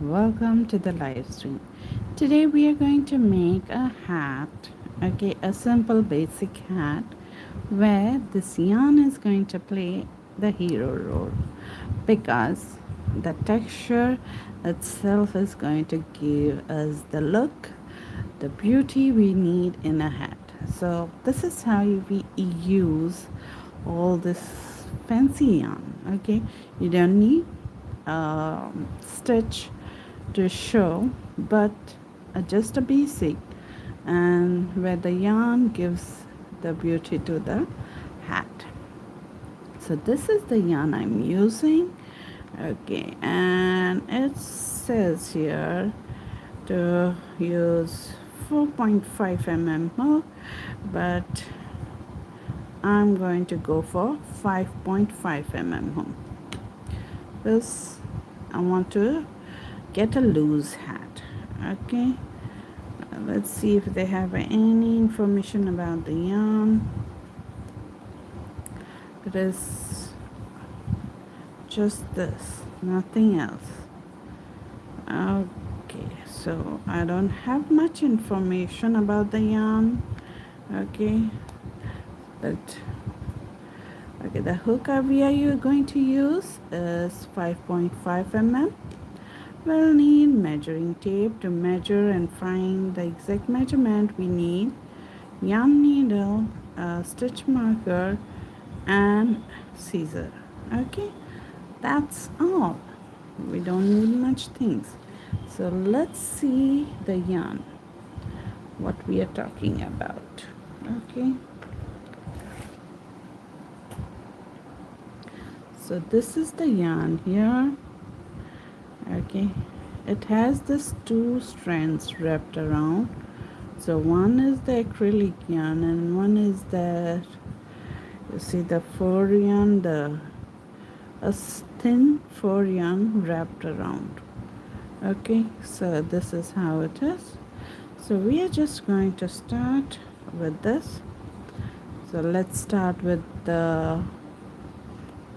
welcome to the live stream. Today we are going to make a hat, okay, a simple basic hat where this yarn is going to play the hero role because the texture itself is going to give us the look, the beauty we need in a hat. So this is how we use all this fancy yarn, okay. You don't need stitch to show, but just a basic, and where the yarn gives the beauty to the hat. So this is the yarn I'm using, okay, and it says here to use 4.5 mm hook, but I'm going to go for 5.5 mm hook because I want to get a loose hat. Okay, let's see if they have any information about the yarn. It is just this, nothing else. Okay, so I don't have much information about the yarn. Okay, but okay, the hook we are going to use is 5.5 mm. We'll need measuring tape to measure and find the exact measurement we need, yarn needle, a stitch marker, and scissor. Okay, that's all. We don't need much things. So let's see the yarn, what we are talking about. Okay, so this is the yarn here. Okay, it has this two strands wrapped around. So one is the acrylic yarn and one is the, you see, the fur yarn, a thin fur yarn wrapped around. Okay, so this is how it is. So we are just going to start with this. So let's start with the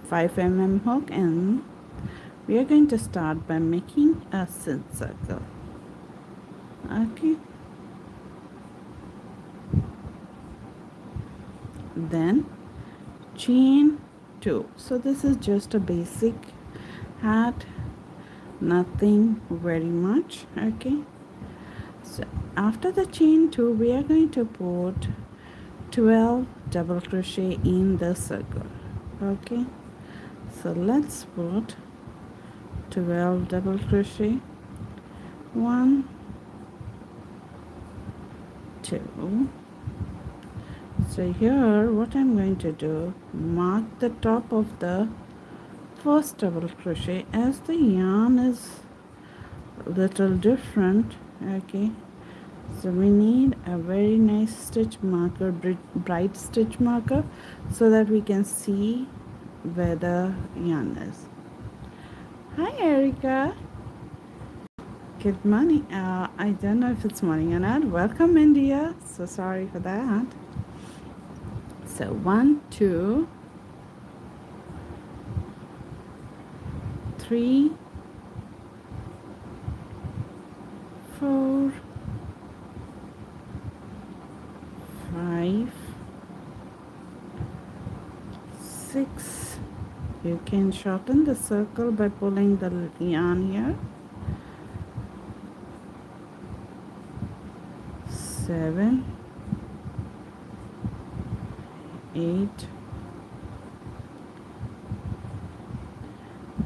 5 mm hook, and we are going to start by making a circle. Okay, then chain 2. So this is just a basic hat, nothing very much. Okay, so after the chain 2 we are going to put 12 double crochet in the circle. Okay, so let's put 12 double crochet. 1, 2. So here what I'm going to do, mark the top of the first double crochet as the yarn is a little different. Okay, so we need a very nice stitch marker, bright stitch marker, so that we can see where the yarn is. Hi Erica, good morning. I don't know if it's morning or not. Welcome India, so sorry for that. So 1, 2, 3, 4, 5, 6. You can shorten the circle by pulling the yarn here. 7, 8,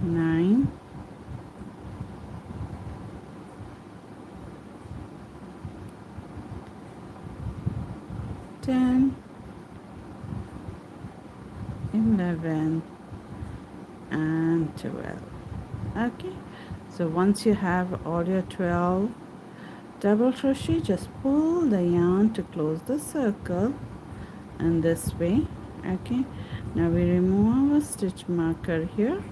9, 10, 11, and 12. Okay, so once you have all your 12 double crochet, just pull the yarn to close the circle in this way. Okay, now we remove our stitch marker here.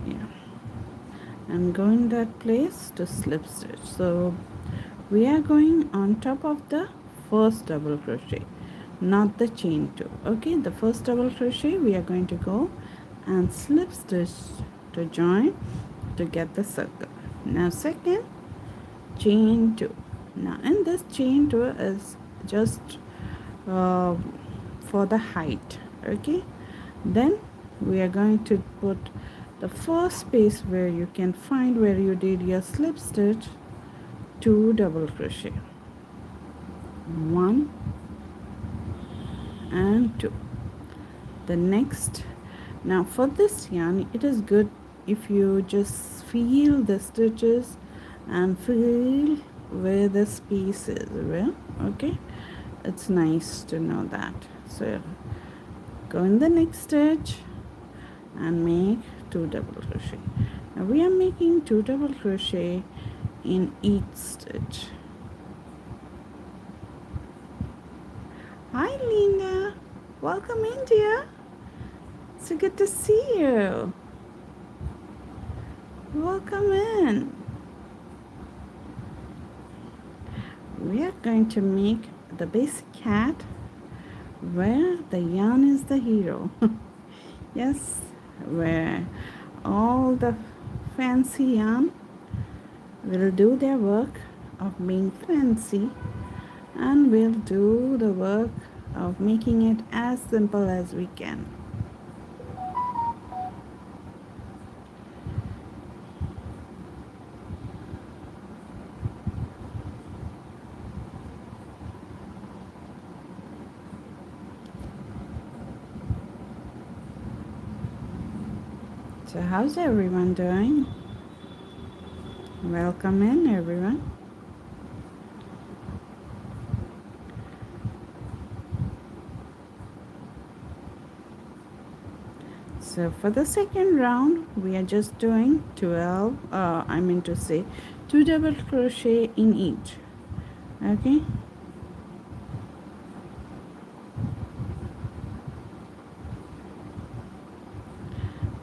Yeah, and go in that place to slip stitch. So we are going on top of the first double crochet, not the chain 2. Okay, the first double crochet we are going to go and slip stitch to join to get the circle. Now second, chain 2. Now in this chain 2 is just uh, for the height, okay. Then we are going to put the first space where you can find where you did your slip stitch, 2 double crochet, 1 and 2. The next, now for this yarn it is good if you just feel the stitches and feel where the space is, well, okay, it's nice to know that. So go in the next stitch and make 2 double crochet. Now we are making 2 double crochet in each stitch. Hi Linda, welcome in dear. So good to see you. Welcome in. We are going to make the basic hat where the yarn is the hero. Yes, where all the fancy yarn will do their work of being fancy, and we'll do the work of making it as simple as we can. So how's everyone doing? Welcome in everyone. So for the second round we are just doing 12 2 double crochet in each, okay.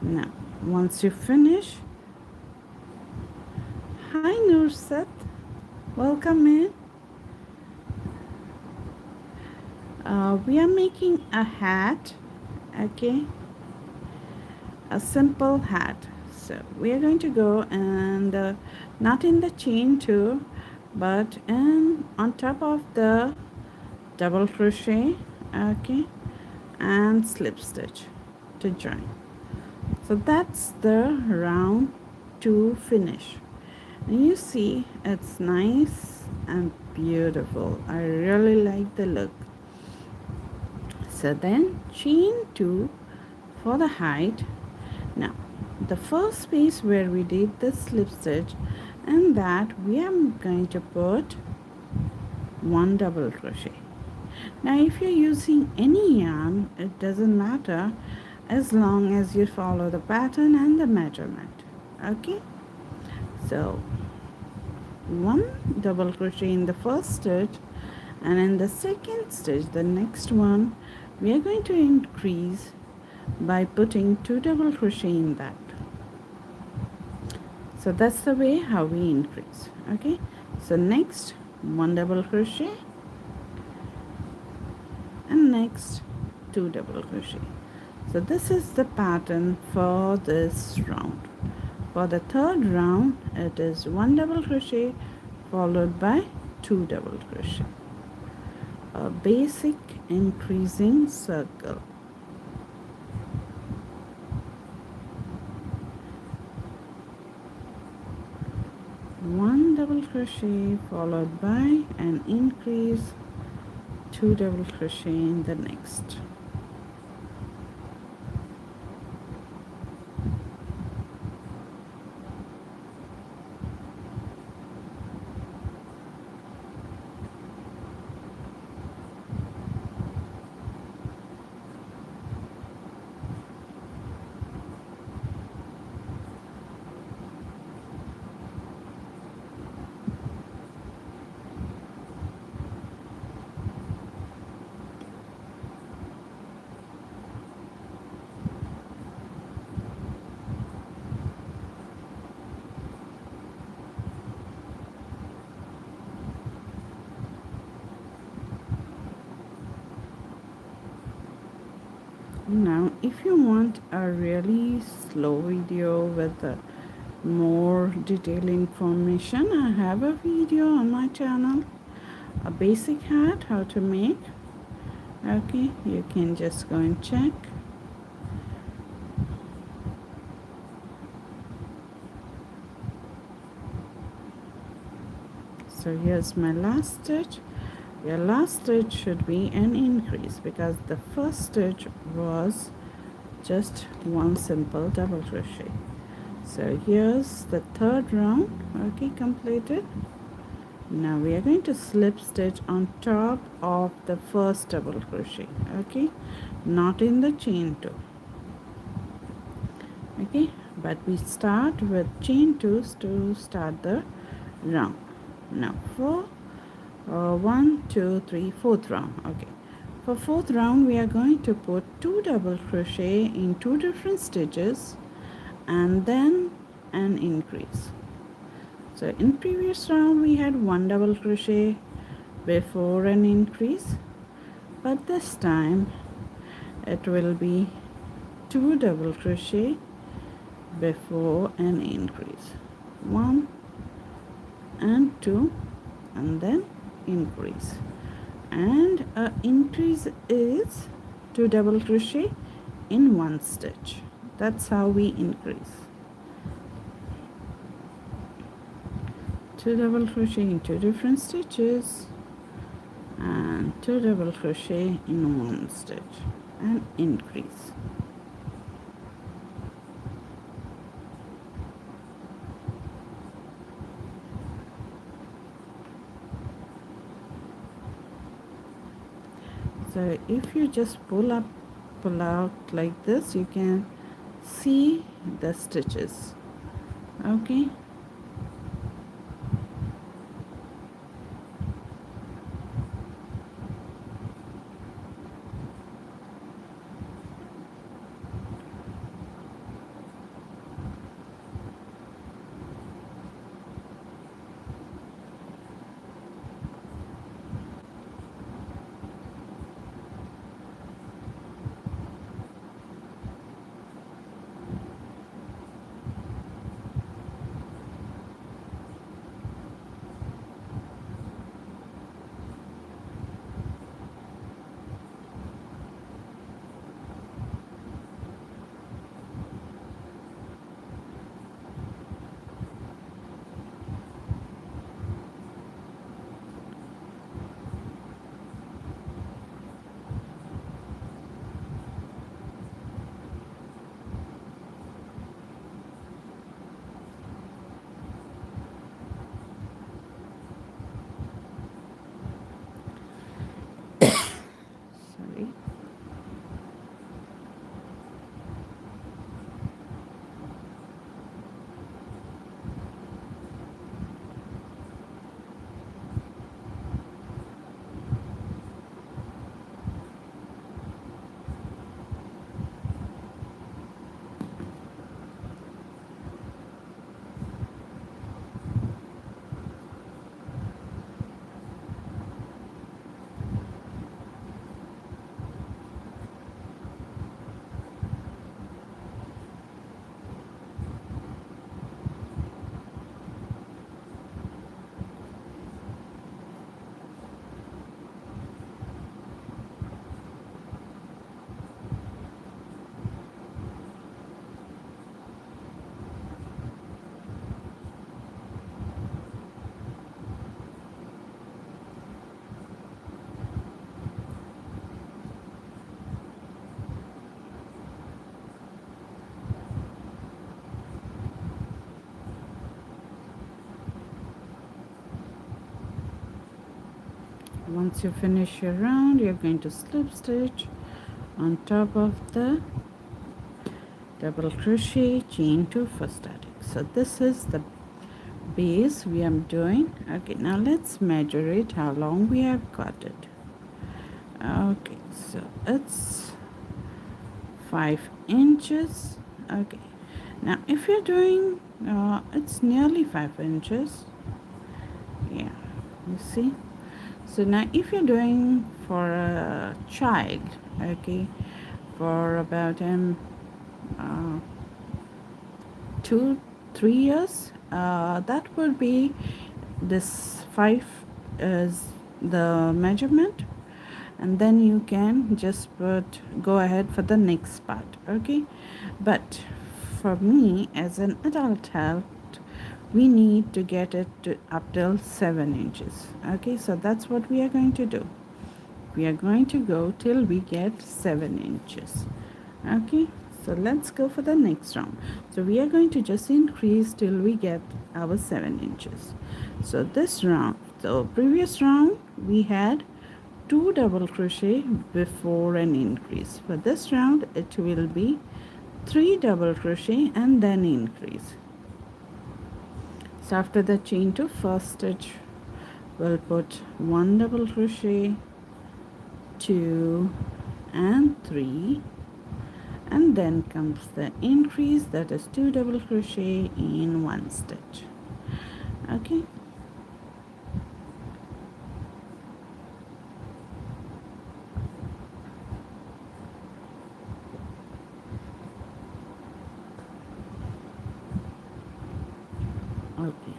Now once you finish, hi Nursat, welcome in. We are making a hat, okay, a simple hat. So we are going to go and not in the chain 2 but on top of the double crochet, okay, and slip stitch to join. So that's the round 2 finish, and you see it's nice and beautiful. I really like the look. So then chain 2 for the height. Now the first space where we did the slip stitch, and that we are going to put 1 double crochet. Now if you're using any yarn, it doesn't matter as long as you follow the pattern and the measurement, okay. So 1 double crochet in the first stitch, and in the second stitch, the next one, we are going to increase by putting 2 double crochet in that. So that's the way how we increase, okay. So next 1 double crochet, and next 2 double crochet. So this is the pattern for this round. For the third round, it is 1 double crochet followed by 2 double crochet, a basic increasing circle. One double crochet followed by an increase, 2 double crochet in the next. Now if you want a really slow video with more detailed information, I have a video on my channel, a basic hat how to make. Okay, you can just go and check. So here's my last stitch. Your last stitch should be an increase because the first stitch was just one simple double crochet. So here's the third round, okay, completed. Now we are going to slip stitch on top of the first double crochet, okay, not in the chain two, okay, but we start with chain twos to start the round. Now for 1 2 3 fourth round, okay, for fourth round we are going to put 2 double crochet in 2 different stitches and then an increase. So in previous round we had 1 double crochet before an increase, but this time it will be 2 double crochet before an increase, 1 and 2 and then increase, and increase is 2 double crochet in 1 stitch. That's how we increase. 2 double crochet in 2 different stitches and 2 double crochet in 1 stitch and increase. So if you just pull out like this, you can see the stitches, okay. Sorry. Once you finish your round, you're going to slip stitch on top of the double crochet, chain 2 for static. So this is the base we are doing. Okay, now let's measure it, how long we have got it. Okay, so it's 5 inches. Okay, now if you're doing it's nearly 5 inches, yeah, you see. So now if you're doing for a child, okay, for about 2-3 years. That would be this 5 is the measurement, and then you can just go ahead for the next part. Okay, but for me as an adult help, we need to get it to up till 7 inches. Okay, so that's what we are going to do. We are going to go till we get 7 inches. Okay, so let's go for the next round. So we are going to just increase till we get our 7 inches. So this round, so previous round we had 2 double crochet before an increase. For this round it will be 3 double crochet and then increase. So after the chain to first stitch, we'll put 1 double crochet, 2 and 3, and then comes the increase, that is 2 double crochet in 1 stitch. Okay, okay,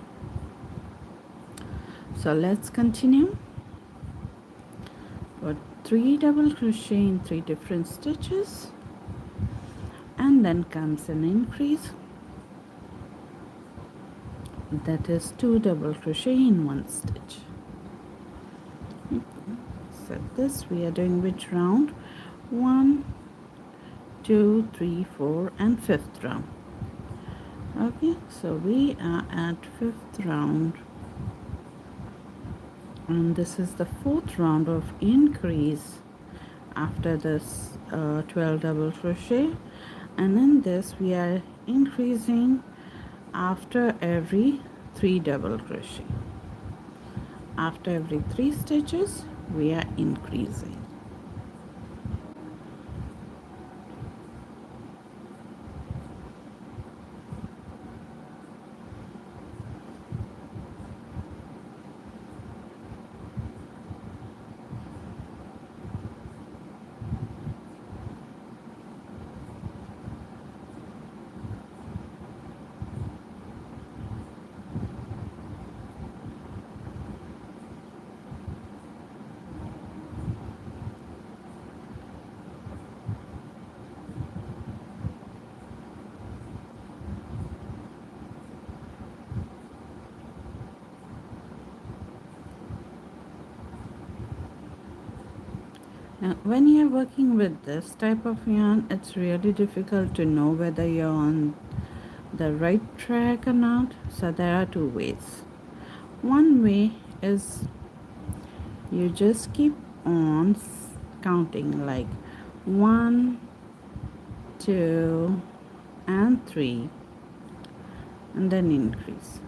so let's continue. Put 3 double crochet in 3 different stitches, and then comes an increase, that is 2 double crochet in 1 stitch. So this we are doing which round? 1, 2, 3, 4 and 5th round. Okay, so we are at 5th round, and this is the 4th round of increase after this 12 double crochet, and in this we are increasing after every 3 double crochet. After every 3 stitches we are increasing. Now, when you're working with this type of yarn, it's really difficult to know whether you're on the right track or not. So there are 2 ways. One way is you just keep on counting like 1, 2 and 3, and then increase.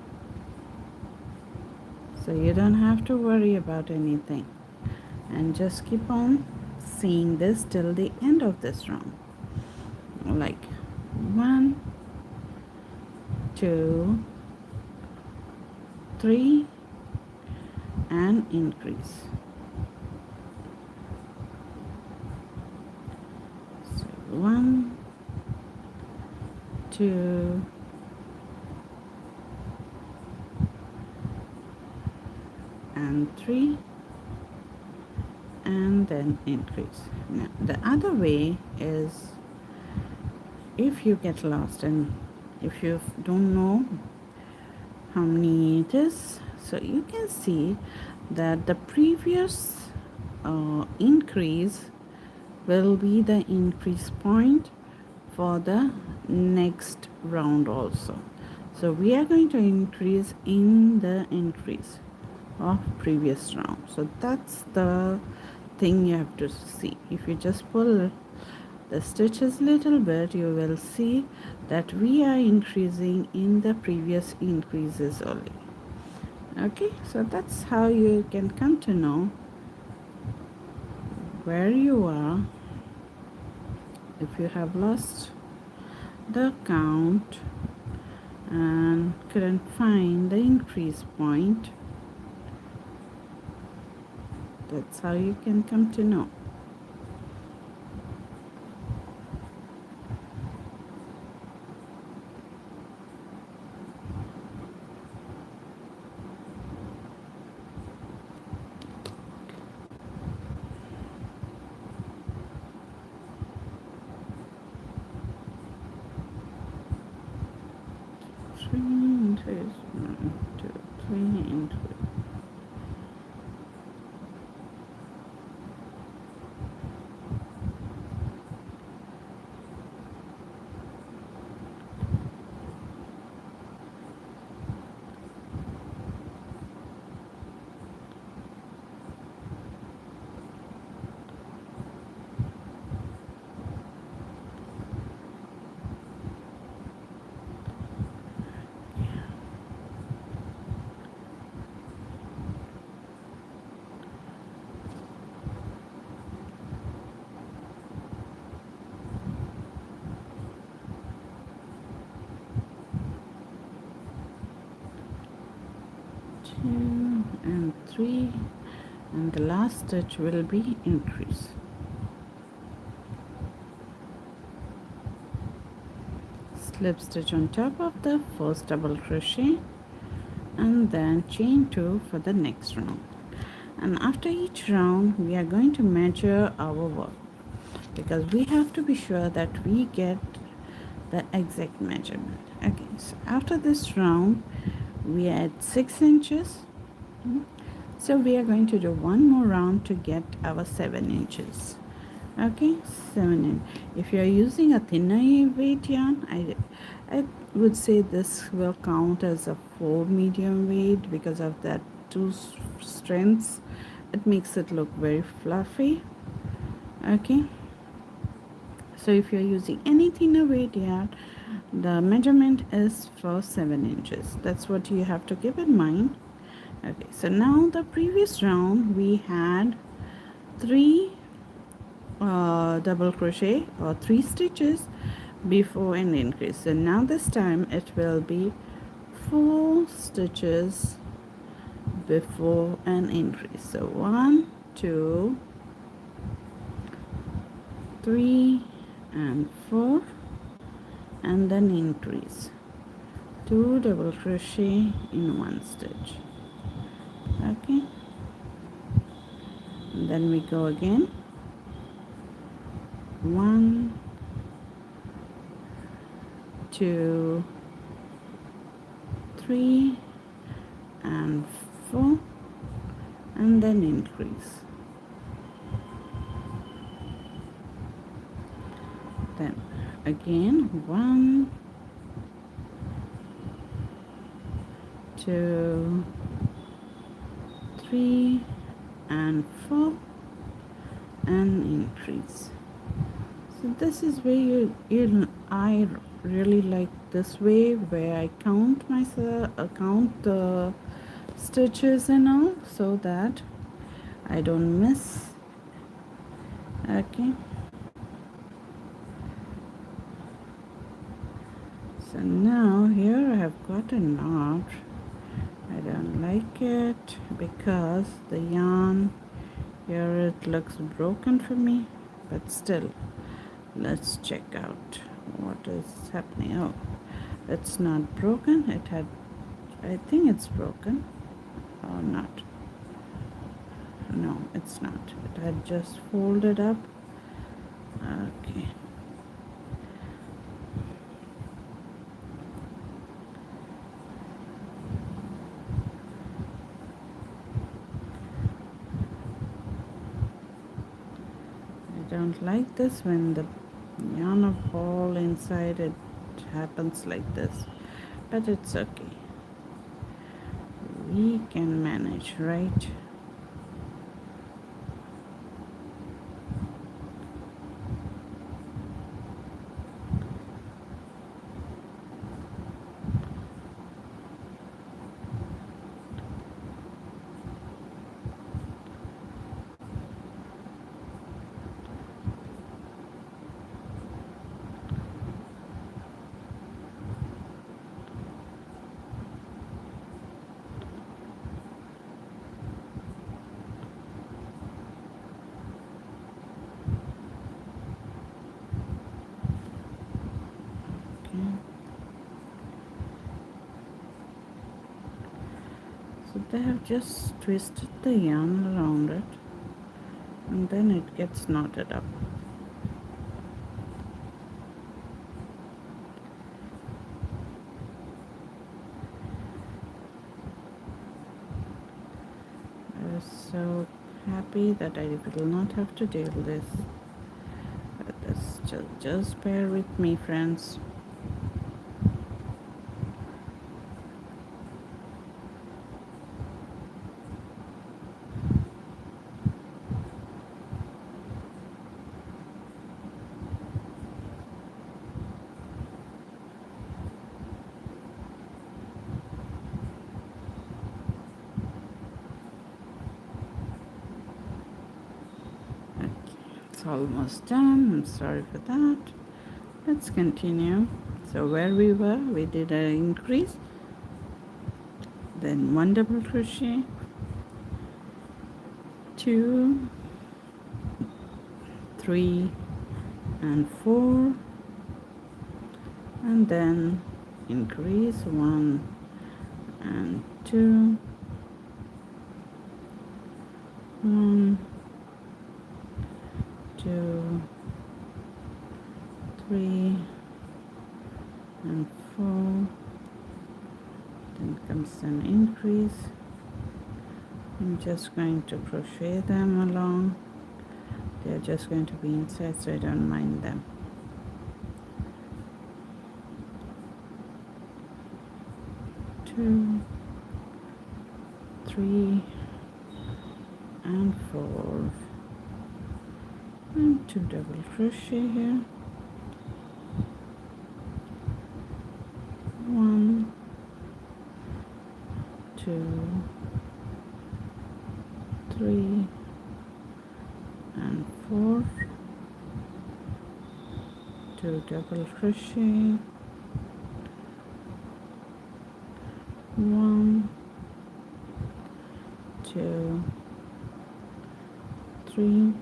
So you don't have to worry about anything, and just keep on seeing this till the end of this round, like 1, 2, 3 and increase. So 1, 2, and 3, and then increase. Now the other way is, if you get lost and if you don't know how many it is, so you can see that the previous increase will be the increase point for the next round also. So we are going to increase in the increase of previous round. So that's the thing you have to see. If you just pull the stitches little bit, you will see that we are increasing in the previous increases only. Okay, so that's how you can come to know where you are. If you have lost the count and couldn't find the increase point, that's how you can come to know. increase, 1, 2, 3, increase. Two and three, and the last stitch will be increase. Slip stitch on top of the first double crochet, and then chain 2 for the next round. And after each round we are going to measure our work, because we have to be sure that we get the exact measurement. Okay, so after this round we add 6 inches. So we are going to do one more round to get our 7 inches. Okay, 7 inch. If you are using a thinner weight yarn, I would say this will count as a 4 medium weight, because of that two strengths. It makes it look very fluffy. Okay, so if you're using any thinner weight yarn, the measurement is for 7 inches. That's what you have to keep in mind. Okay, so now the previous round we had 3 double crochet or 3 stitches before an increase. So now this time it will be 4 stitches before an increase. So 1, 2, 3 and 4, and then increase. 2 double crochet in 1 stitch. Okay, and then we go again. 1, 2, 3 and 4, and then increase. Then again 1, 2, 3 and 4, and increase. So this is where I really like this way, where I count myself, count the stitches and all, so that I don't miss. Okay, so now here I have got a knot. I don't like it because the yarn here, it looks broken for me, but still let's check out what is happening. Oh, it's not broken. It had, I think it's broken or not. No, it's not. It had just folded up. Okay, I don't like this when the yarn of ball inside it happens like this, but it's okay. We can manage, right? So they have just twisted the yarn around it, and then it gets knotted up. so happy that I will not have to deal this. But this just bear with me, friends. Okay, it's almost done. I'm sorry for that. Let's continue. So where we were, we did an increase, then one double crochet, two, three, and four, and then increase one and two, one, two, three, and four. Then comes an increase. I'm just going to crochet them along. They're just going to be inside, so I don't mind them. Two, three, and four, and two double crochet here. One, two, three, and four, two double crochet, one, two, three,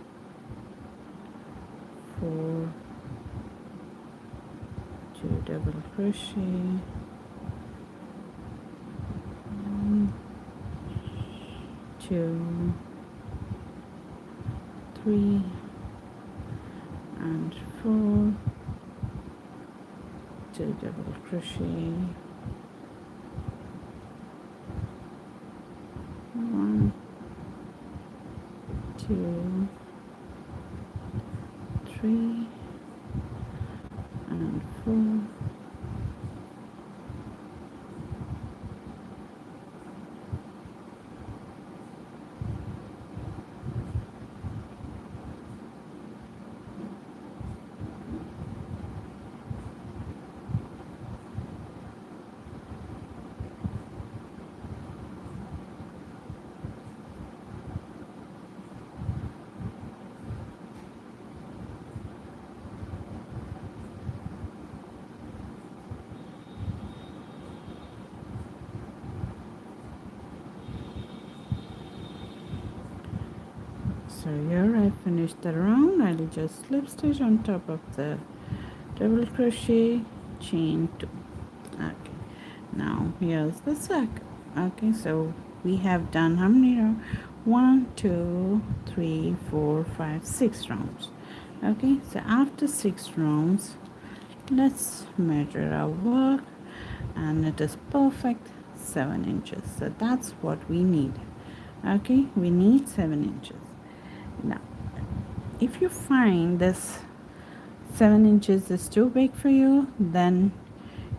four, two double crochet, one, two, three, and four, two double crochet, one, two, three, and four, so here I finished the round. I'll just slip stitch on top of the double crochet, chain two. Okay, now here's the circle. Okay, so we have done how many rounds? 1, 2, 3, 4, 5, 6 rounds. Okay, so after 6 rounds, let's measure our work, and it is perfect 7 inches. So that's what we need. Okay, we need 7 inches. Now, if you find this 7 inches is too big for you, then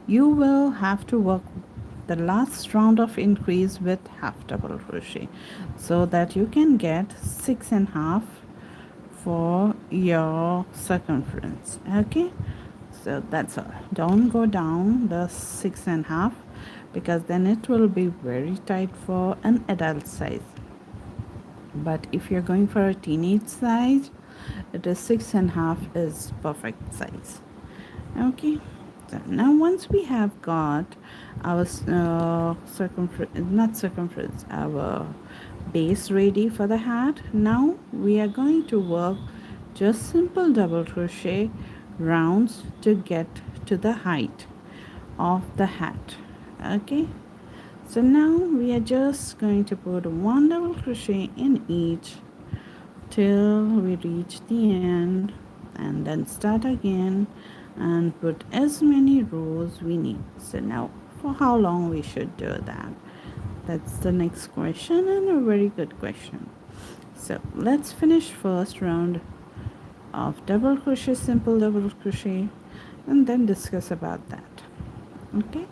you will have to work the last round of increase with half double crochet, so that you can get 6.5 for your circumference. Okay, so that's all. Don't go down the 6.5, because then it will be very tight for an adult size. But if you're going for a teenage size, it is 6.5 is perfect size. Okay, so now once we have got our our base ready for the hat, now we are going to work just simple double crochet rounds to get to the height of the hat. Okay, so now we are just going to put one double crochet in each till we reach the end, and then start again and put as many rows we need. So now for how long we should do that? That's the next question, and a very good question. So let's finish first round of double crochet, simple double crochet, and then discuss about that. Okay.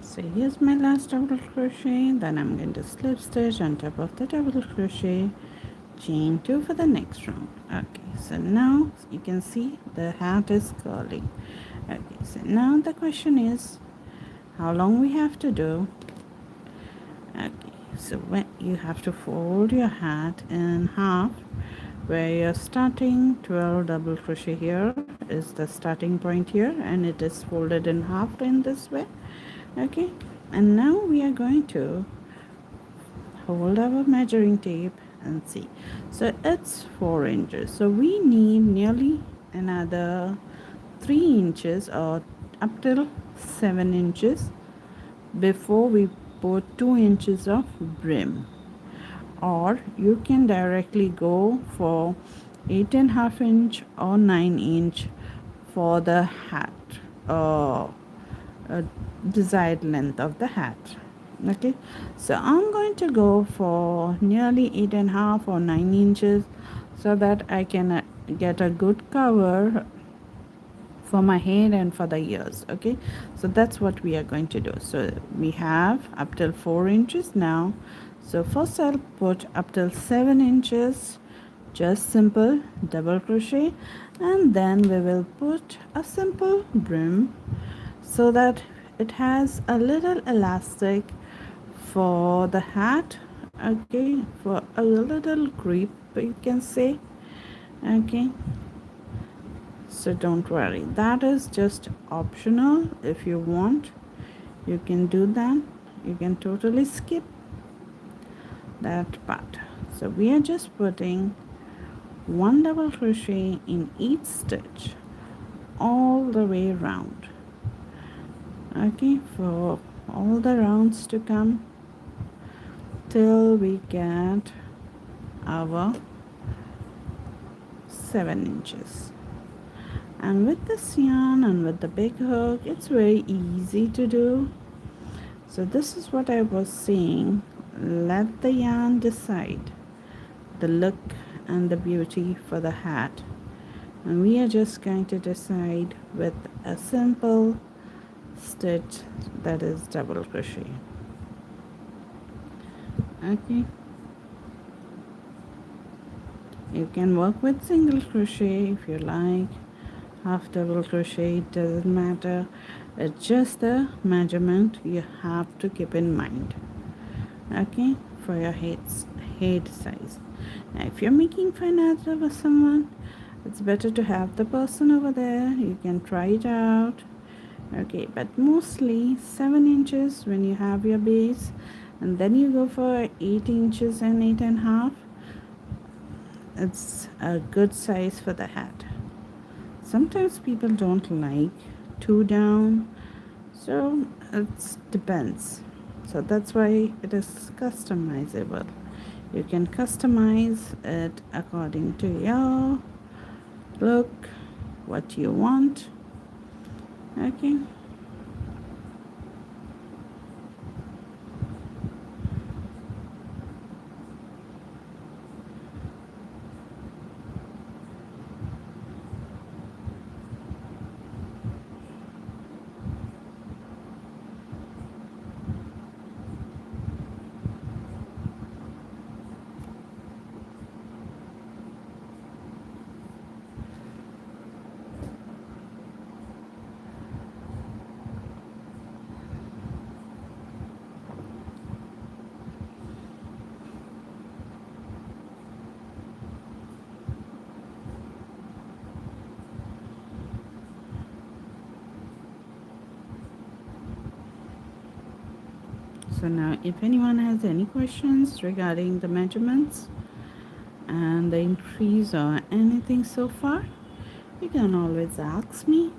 So here's my last double crochet, then I'm going to slip stitch on top of the double crochet, chain 2 for the next round. Okay, so now you can see the hat is curling. Okay, so now the question is how long we have to do. Okay, so when you have to fold your hat in half, where you're starting 12 double crochet, here is the starting point here, and it is folded in half in this way. Okay, and now we are going to hold our measuring tape and see. So it's 4 inches, so we need nearly another 3 inches or up till 7 inches before we put 2 inches of brim, or you can directly go for 8.5 inch or 9 inch for the hat, uh, desired length of the hat. Okay, so I'm going to go for nearly 8.5 or 9 inches so that I can get a good cover for my hair and for the ears. Okay, so that's what we are going to do. So we have up till 4 inches now. So first I'll put up till 7 inches, just simple double crochet, and then we will put a simple brim so that it has a little elastic for the hat. Okay, for a little grip, you can say. Okay, so don't worry, that is just optional. If you want, you can do that. You can totally skip that part. So we are just putting one double crochet in each stitch all the way around. Okay, for all the rounds to come till we get our 7 inches. And with this yarn and with the big hook, it's very easy to do. So this is what I was saying, let the yarn decide the look and the beauty for the hat, and we are just going to decide with a simple stitch, that is double crochet. Okay, you can work with single crochet if you like, half double crochet, it doesn't matter. It's just the measurement you have to keep in mind, okay, for your head size. Now if you're making fun out of someone, it's better to have the person over there, you can try it out. Okay, but mostly 7 inches when you have your base, and then you go for 8 inches and 8.5. It's a good size for the hat. Sometimes people don't like 2 down, so it depends. So that's why it is customizable. You can customize it according to your look, what you want. Okay. So now if anyone has any questions regarding the measurements and the increase or anything so far, you can always ask me.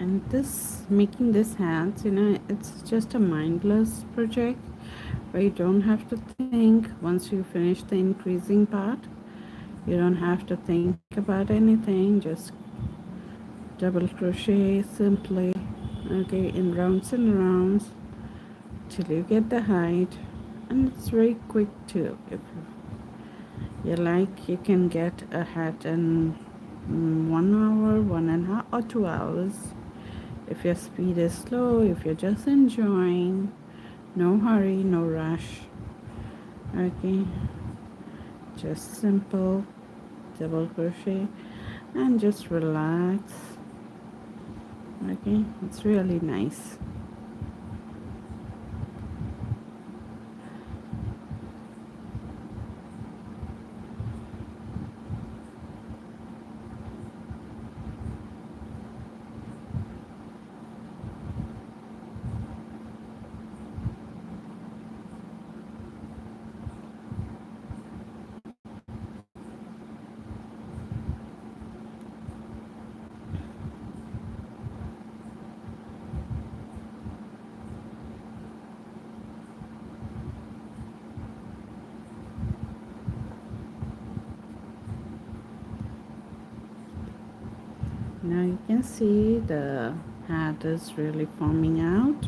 And this making this hats, it's just a mindless project where you don't have to think. Once you finish the increasing part, you don't have to think about anything. Just double crochet simply, okay, in rounds and rounds till you get the height. And it's very quick too. If you like, you can get a hat in 1 hour, 1.5 or 2 hours. If your speed is slow, if you're just enjoying, no hurry, no rush. Okay, just simple double crochet and just relax. Okay, it's really nice. Now you can see the hat is really forming out.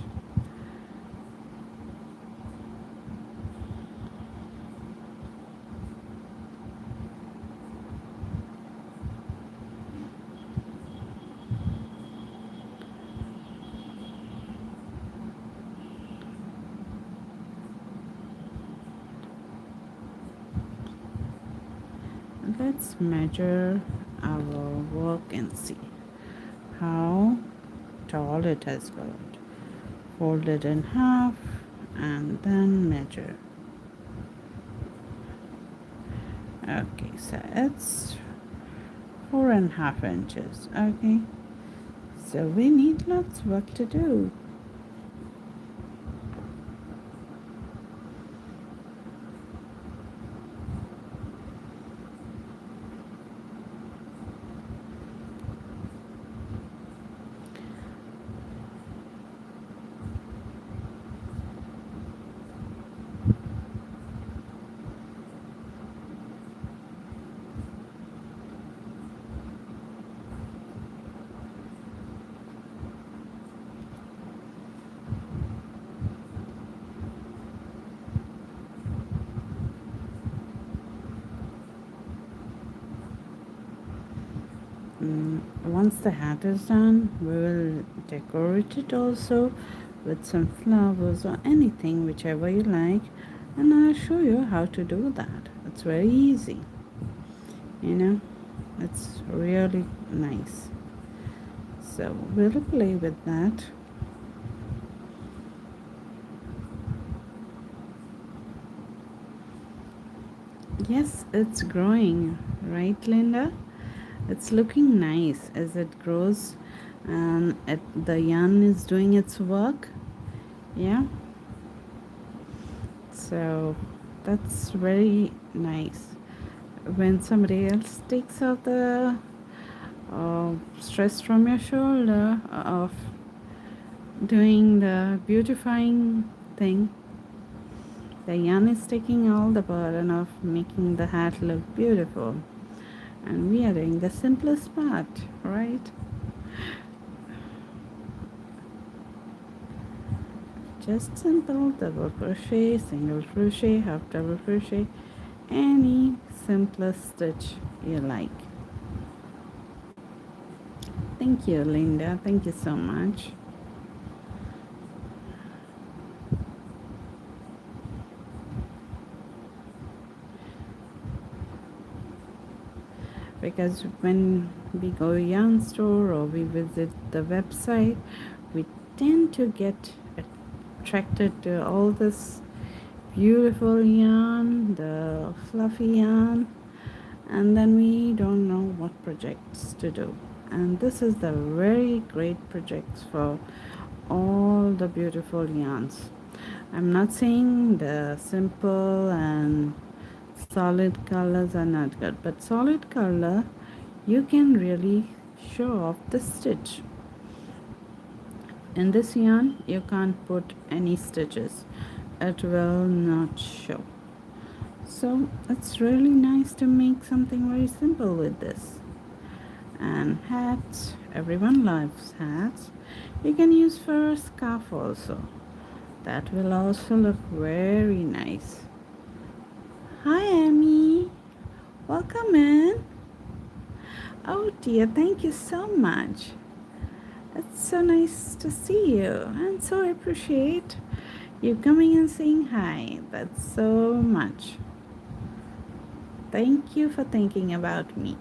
Let's measure our work and see how tall it has got. Fold it in half and then measure. Okay, so it's 4.5 inches. Okay, so we need lots of work to do. Once the hat is done, we will decorate it also with some flowers or anything, whichever you like, and I'll show you how to do that. It's very easy, you know, it's really nice. So we'll play with that. Yes, it's growing, right, Linda? It's looking nice as it grows and the yarn is doing its work. Yeah, so that's very nice. When somebody else takes out the stress from your shoulder of doing the beautifying thing, the yarn is taking all the burden of making the hat look beautiful. And we are doing the simplest part, right? Just simple double crochet, single crochet, half double crochet, any simplest stitch you like. Thank you, Linda. Thank you so much. Because when we go yarn store or we visit the website, we tend to get attracted to all this beautiful yarn, the fluffy yarn, and then we don't know what projects to do. And this is the very great projects for all the beautiful yarns. I'm not saying the simple and solid colors are not good, but solid color you can really show off the stitch. In this yarn you can't put any stitches, it will not show. So it's really nice to make something very simple with this. And hats, everyone loves hats. You can use for a scarf also, that will also look very nice. Hi Amy, welcome in. Oh dear, thank you so much. It's so nice to see you and so appreciate you coming and saying hi. That's so much. Thank you for thinking about me.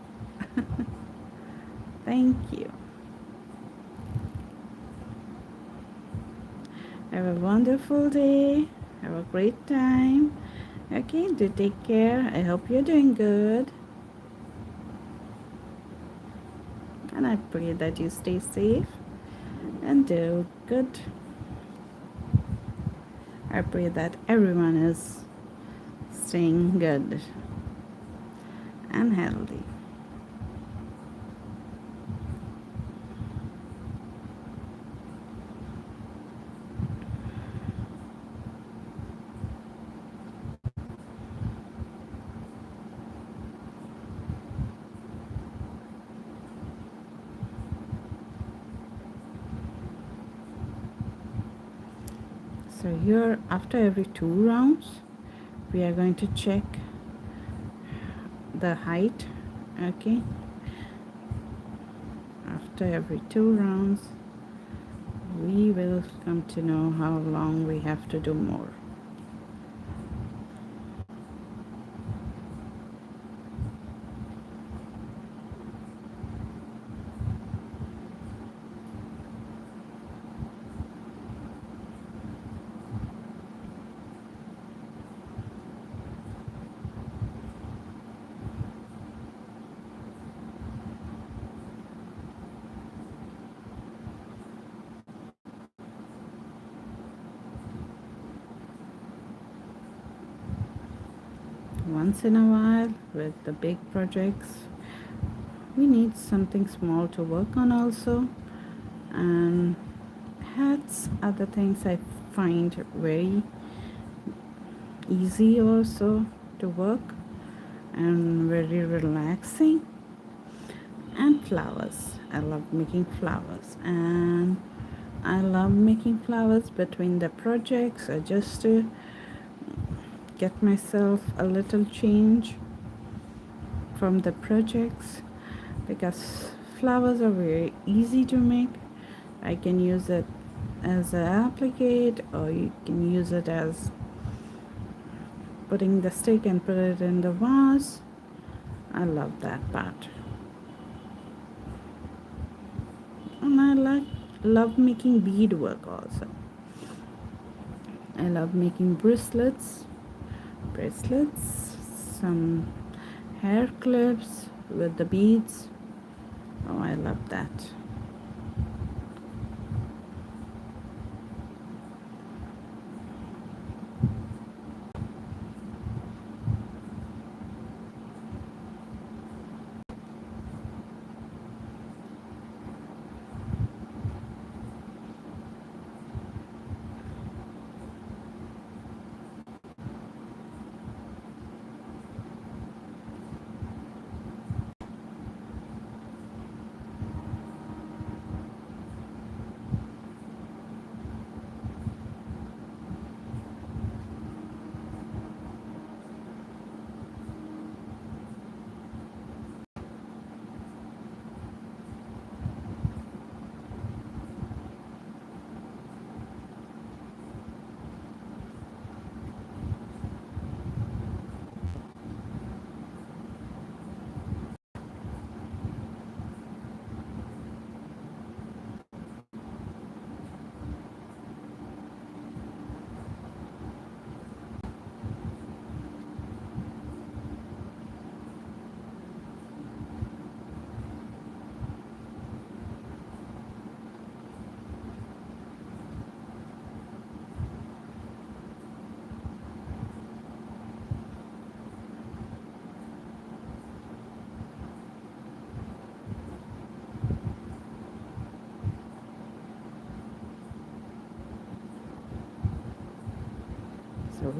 Thank you. Have a wonderful day. Have a great time. Okay, do take care. I hope you're doing good. And I pray that you stay safe and do good. I pray that everyone is staying good and healthy. So here, after every 2 rounds, we are going to check the height. Okay, after every 2 rounds we will come to know how long we have to do more. Once in a while, with the big projects, we need something small to work on also. And hats are the things I find very easy also to work and very relaxing. And flowers, I love making flowers, and I love making flowers between the projects, just to get myself a little change from the projects, because flowers are very easy to make. I can use it as an applicate, or you can use it as putting the stick and put it in the vase. I love that part. And I love making beadwork also. I love making bracelets, some hair clips with the beads. Oh, I love that.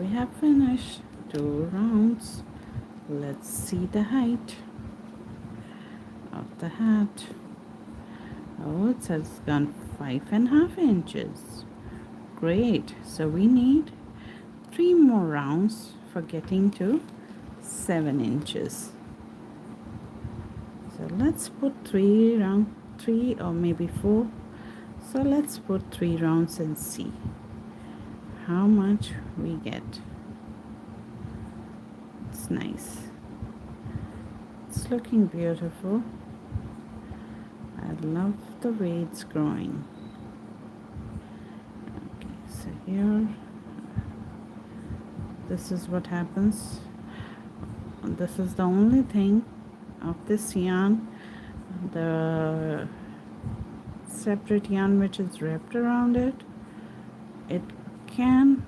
we have finished 2 rounds. Let's see the height of the hat. Oh, it has gone 5.5 inches. Great. So we need 3 more rounds for getting to 7 inches. So let's put 3 or maybe 4. So let's put 3 rounds and see how much we get. It's nice. It's looking beautiful. I love the way it's growing. Okay, so here, this is what happens. This is the only thing of this yarn, the separate yarn which is wrapped around it. It can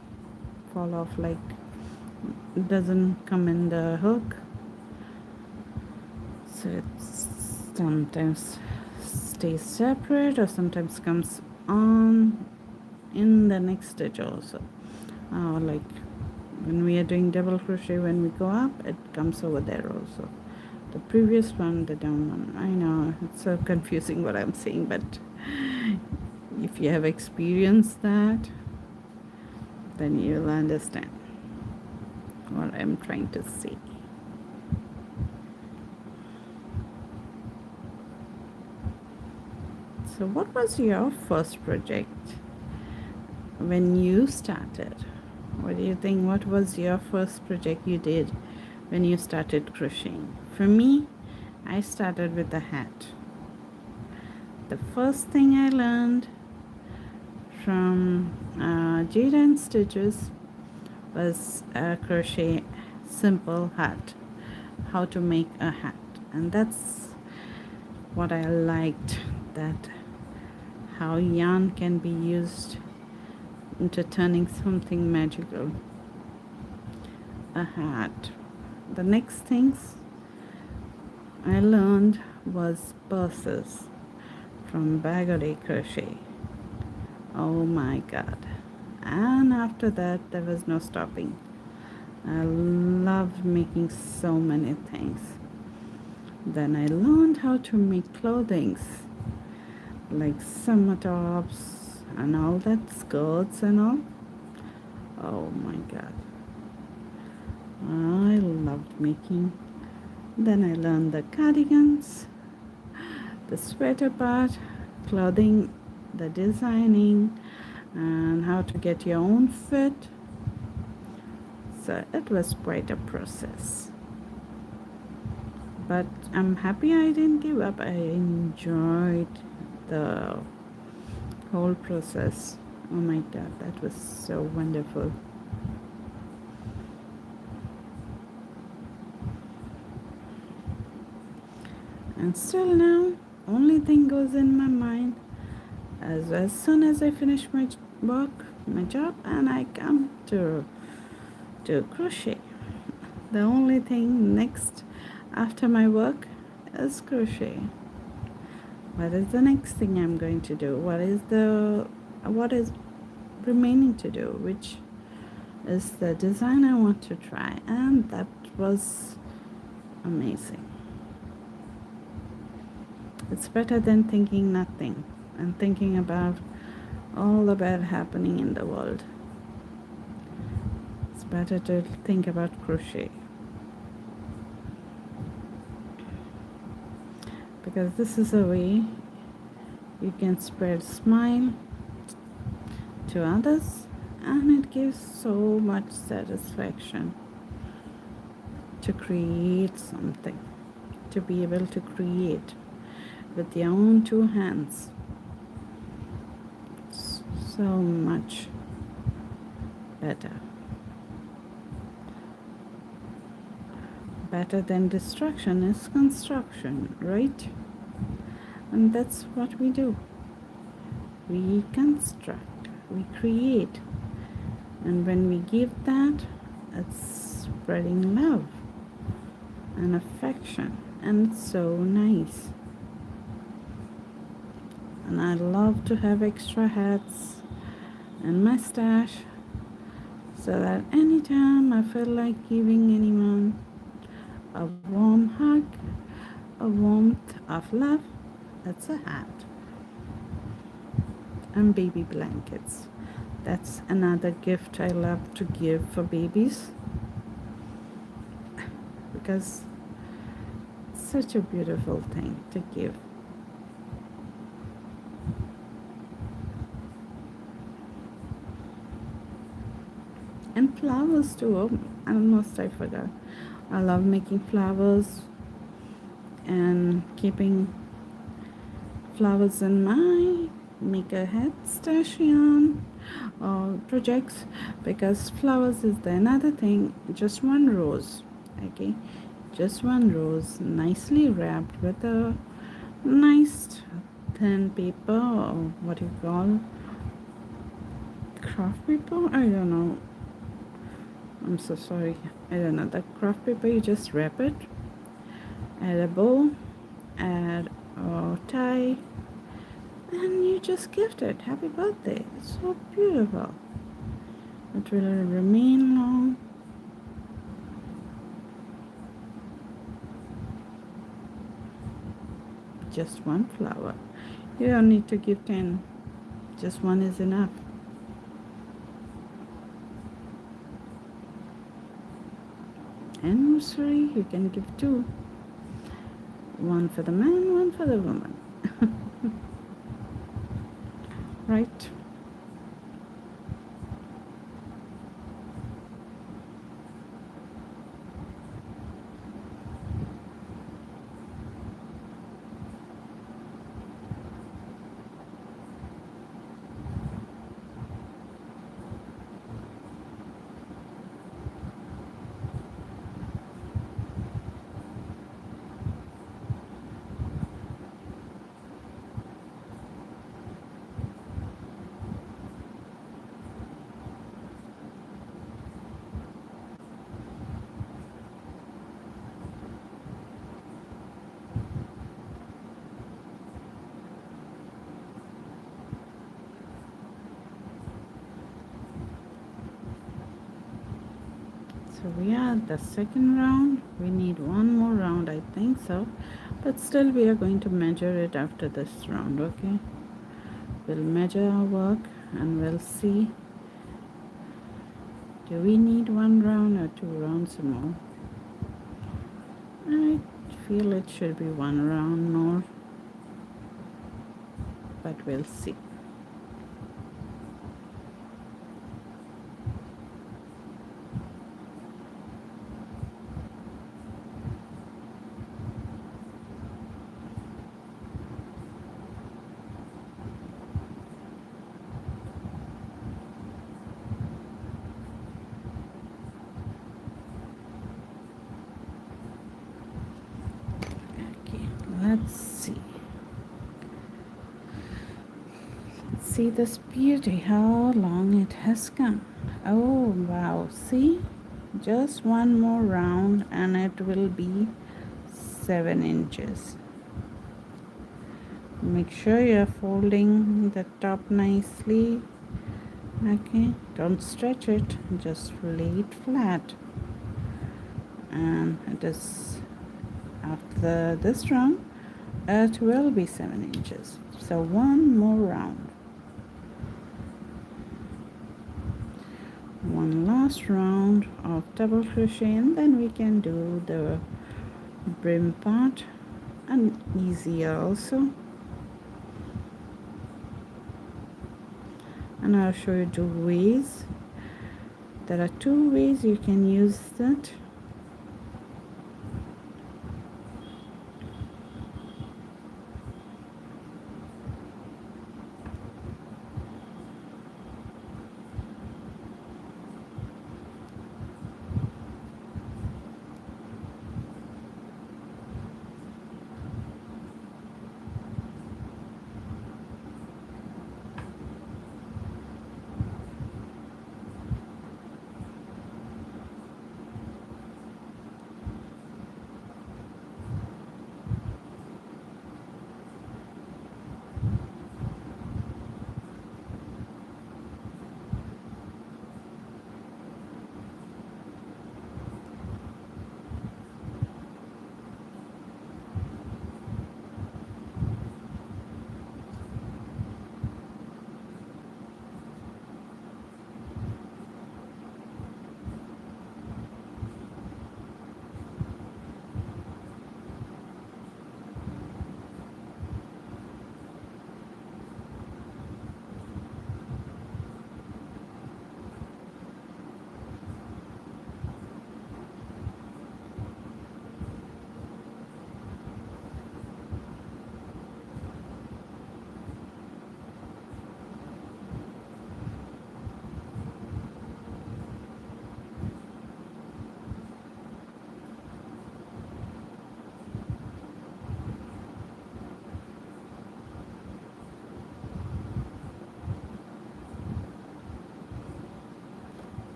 fall off, like it doesn't come in the hook, so it sometimes stays separate or sometimes comes on in the next stitch also. Like when we are doing double crochet, when we go up, it comes over there also. The previous one, the down one, I know it's so confusing what I'm saying, but if you have experienced that, then you'll understand what I'm trying to say. So what was your first project when you started? What do you think? What was your first project you did when you started crocheting? For me, I started with a hat. The first thing I learned from Jada and Stitches was a crochet simple hat, how to make a hat. And that's what I liked, that how yarn can be used into turning something magical. A hat. The next things I learned was purses from Baggery Crochet. Oh my god. And after that, there was no stopping. I loved making so many things. Then I learned how to make clothing, like summer tops and all that, skirts and all. Oh my god. I loved making. Then I learned the cardigans, the sweater part, clothing, the designing, and how to get your own fit. So it was quite a process. But I'm happy I didn't give up. I enjoyed the whole process. Oh my god, that was so wonderful. And still now, only thing goes in my mind as soon as I finish my work, my job, and I come to crochet. The only thing next after my work is crochet. What is the next thing I'm going to do? What is remaining to do? Which is the design I want to try, and that was amazing. It's better than thinking nothing and thinking about all the bad happening in the world. It's better to think about crochet, because this is a way you can spread smile to others, and it gives so much satisfaction to create something, to be able to create with your own 2 hands. So much better. Better than destruction is construction, right? And that's what we do. We construct, we create. And when we give that, it's spreading love and affection, and it's so nice. And I love to have extra hats in my stash, so that anytime I feel like giving anyone a warm hug, a warmth of love, that's a hat. And baby blankets. That's another gift I love to give for babies because it's such a beautiful thing to give. And flowers too. Oh, almost I forgot. I love making flowers and keeping flowers in my maker head station or projects, because flowers is the another thing. Just one rose, okay, just one rose nicely wrapped with a nice thin paper, or what you call craft paper, I don't know, I'm so sorry, I don't know, the craft paper. You just wrap it, add a bow, add a tie, and you just gift it. Happy birthday. It's so beautiful. It will remain long. Just one flower. You don't need to give 10. Just one is enough. Anniversary, you can give 2. One for the man, one for the woman. Right? So we are at the second round. We need one more round, I think so. But still we are going to measure it after this round, okay? We'll measure our work and we'll see, do we need 1 round or 2 rounds more? I feel it should be 1 round more, but we'll see. Okay, let's see. See this beauty, how long it has come. Oh wow, see, just 1 more round and it will be 7 inches. Make sure you're folding the top nicely, okay, don't stretch it, just lay it flat. And it is, after this round it will be 7 inches. So 1 more round. One last round of double crochet, and then we can do the brim part, and easier also. And I'll show you 2 ways. There are 2 ways you can use that.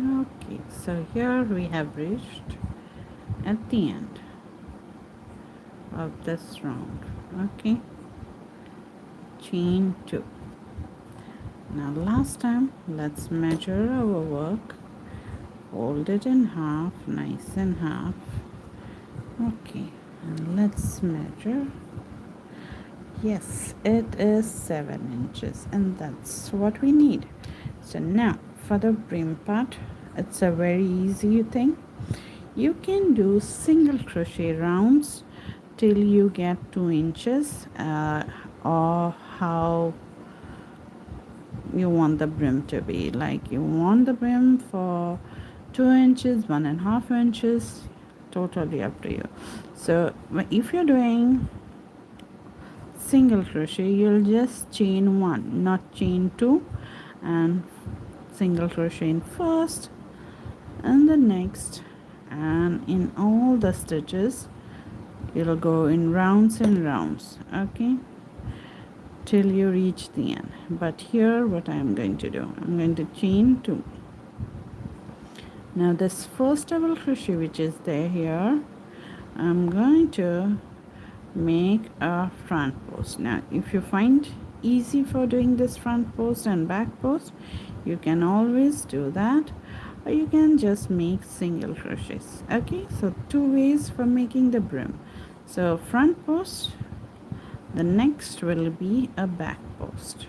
Okay, so here we have reached at the end of this round. Okay, chain 2. Now last time, let's measure our work, fold it in half, nice and half. Okay, and let's measure. Yes, it is 7 inches, and that's what we need. So now for the brim part, it's a very easy thing. You can do single crochet rounds till you get 2 inches, or how you want the brim to be. Like you want the brim for 2 inches, 1.5 inches, totally up to you. So if you're doing single crochet, you'll just chain 1, not chain 2, and single crochet in first and the next, and in all the stitches you'll go in rounds and rounds, okay, till you reach the end. But here what I'm going to do, I'm going to chain 2. Now this first double crochet which is there here, I'm going to make a front post. Now if you find easy for doing this front post and back post, you can always do that, or you can just make single crochets. Okay, so 2 ways for making the brim. So front post, the next will be a back post.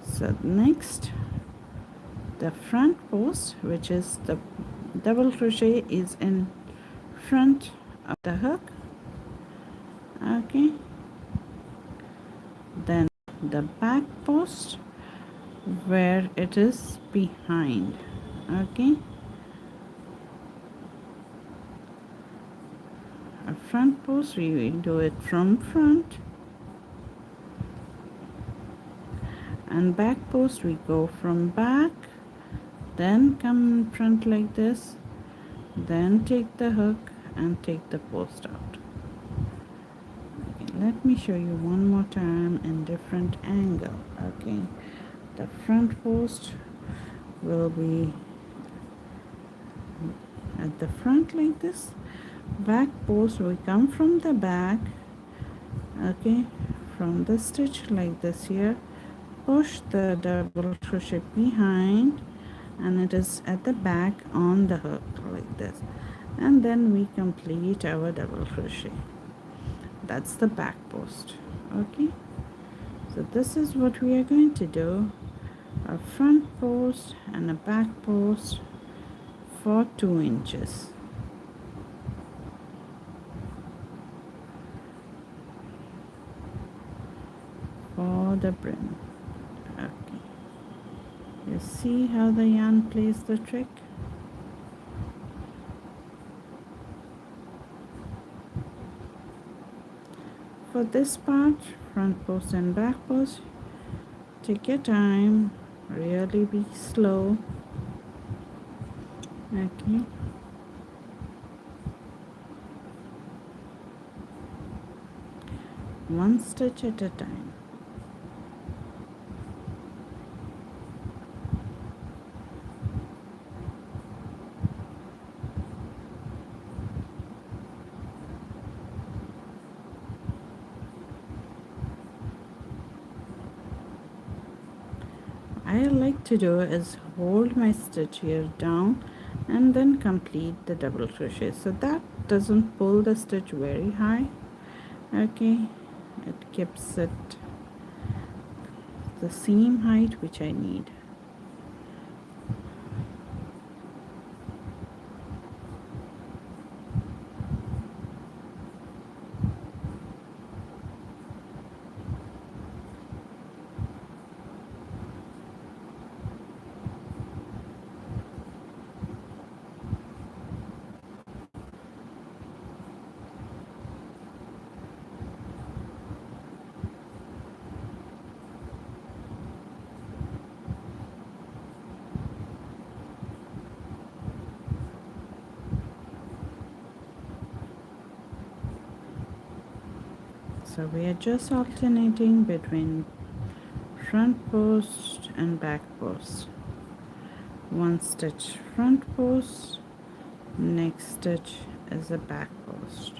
So next, the front post, which is the double crochet, is in front of the hook. Okay, then the back post where it is behind. Okay, a front post, we do it from front, and back post we go from back, then come in front like this, then take the hook and take the post out. Okay, let me show you one more time in different angle. Okay, the front post will be at the front like this, back post we come from the back, okay, from the stitch like this here, push the double crochet behind, and it is at the back on the hook like this, and then we complete our double crochet. That's the back post. Okay, so this is what we are going to do, a front post and a back post for 2 inches. For the brim. Okay, you see how the yarn plays the trick? For this part, front post and back post, take your time, really be slow. Okay, one stitch at a time. I like to do is hold my stitch here down and then complete the double crochet, so that doesn't pull the stitch very high. Okay, it keeps it the same height which I need. So we are just alternating between front post and back post. One stitch front post, next stitch is a back post.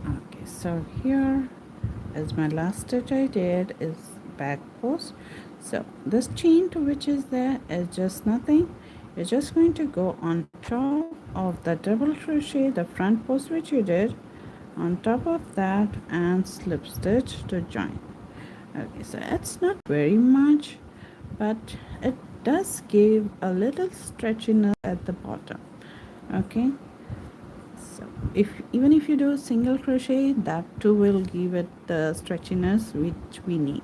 Okay, so here is my last stitch I did is back post. So this chain to which is there is just nothing. You're just going to go on top of the double crochet, the front post which you did, on top of that, and slip stitch to join. Okay, so it's not very much, but it does give a little stretchiness at the bottom. Okay, so if even if you do single crochet, that too will give it the stretchiness which we need.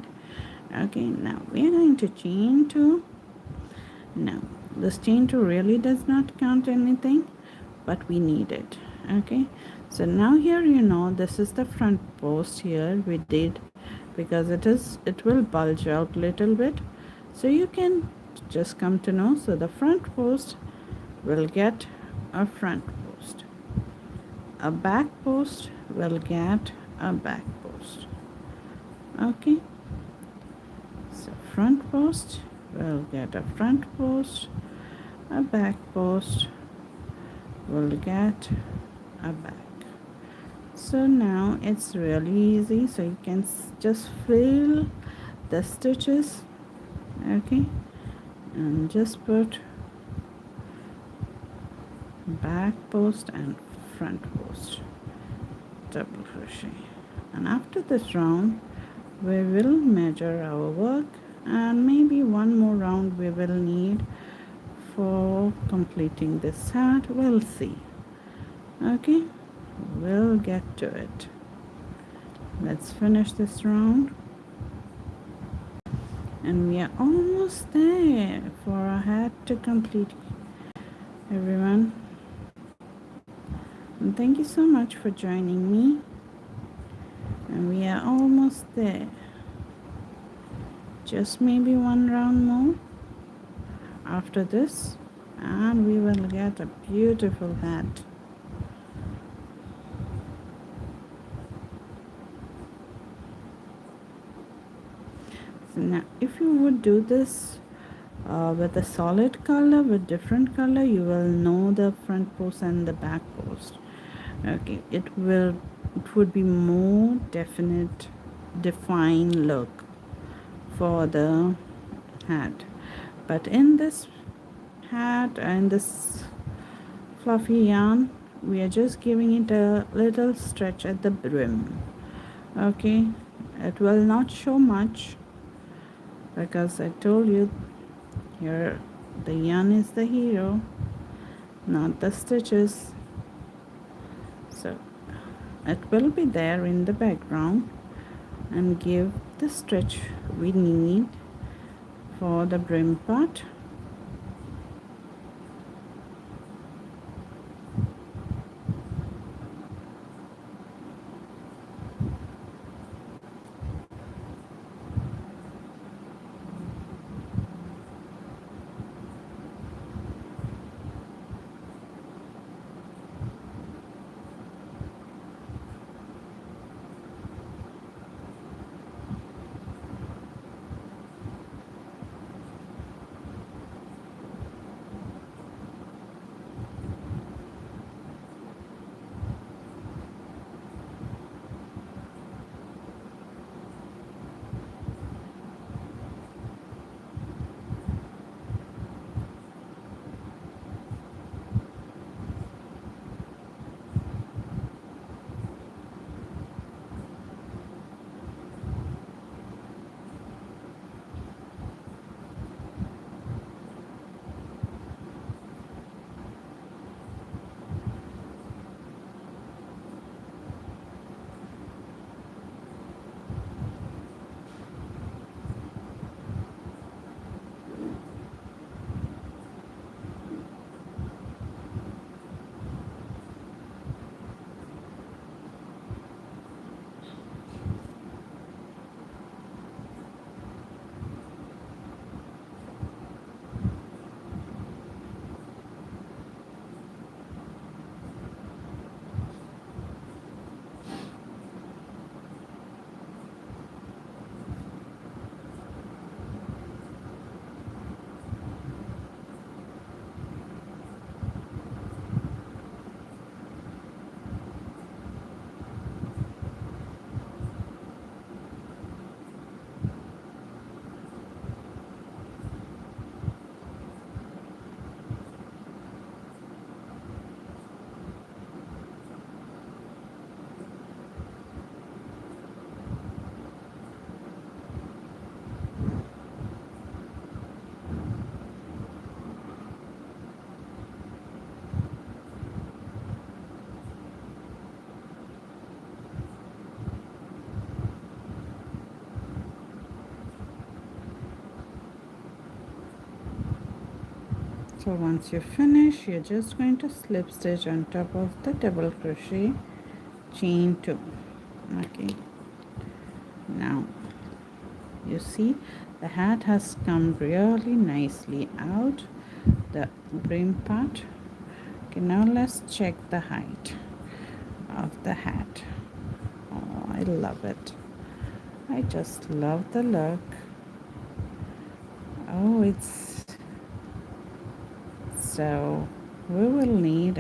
Okay, now we are going to chain two. Now this chain two really does not count anything, but we need it. Okay, so now here you know this is the front post here we did, because it will bulge out little bit, so you can just come to know. So the front post will get a front post, a back post will get a back post. Okay, so front post will get a front post, a back post will get a back. So now it's really easy, so you can just fill the stitches. Okay, and just put back post and front post, double crochet, and after this round we will measure our work, and maybe one more round we will need for completing this hat. We'll see. Okay, we'll get to it. Let's finish this round, and we are almost there for our hat to complete, everyone. And thank you so much for joining me. And we are almost there. Just maybe one round more after this, and we will get a beautiful hat. So now if you would do this with a solid color, with different color, you will know the front post and the back post. Okay, it would be more definite, defined look for the hat. But in this hat and this fluffy yarn, we are just giving it a little stretch at the brim. Okay, it will not show much because I told you here the yarn is the hero, not the stitches. So it will be there in the background and give the stretch we need for the brim part. So once you finish, you're just going to slip stitch on top of the double crochet, chain 2. Okay, now you see the hat has come really nicely out, the brim part. Okay, now let's check the height of the hat. Oh, I love it. I just love the look. Oh, so we will need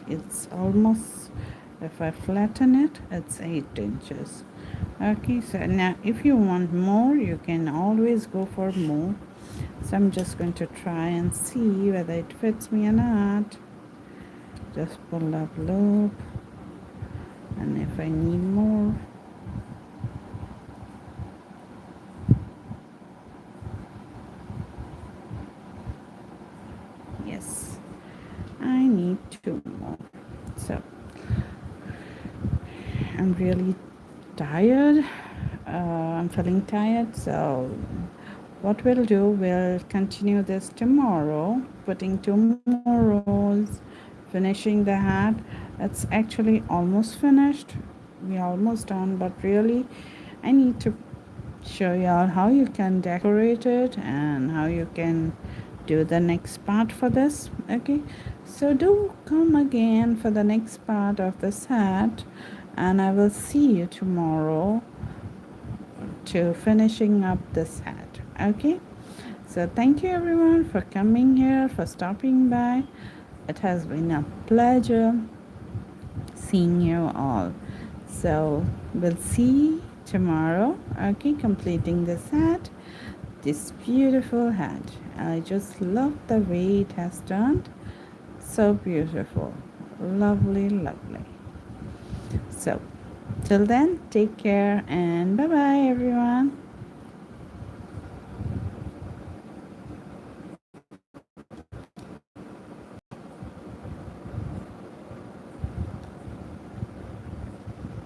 it's almost, if I flatten it, it's 8 inches. Okay, so now if you want more, you can always go for more. So I'm just going to try and see whether it fits me or not. Just pull up loop, and if I need more, yes, I need 2 more. So I'm really tired. I'm feeling tired, so what we'll do, we'll continue this tomorrow, putting 2 more rows, finishing the hat. It's actually almost finished, we almost done, but really I need to show you all how you can decorate it and how you can do the next part for this. Okay, so do come again for the next part of this hat, and I will see you tomorrow to finishing up this hat. Okay, so thank you everyone for coming here, for stopping by. It has been a pleasure seeing you all. So we'll see tomorrow. Okay, completing this hat, this beautiful hat. I just love the way it has turned. So beautiful, lovely, lovely. So till then, take care and bye bye everyone.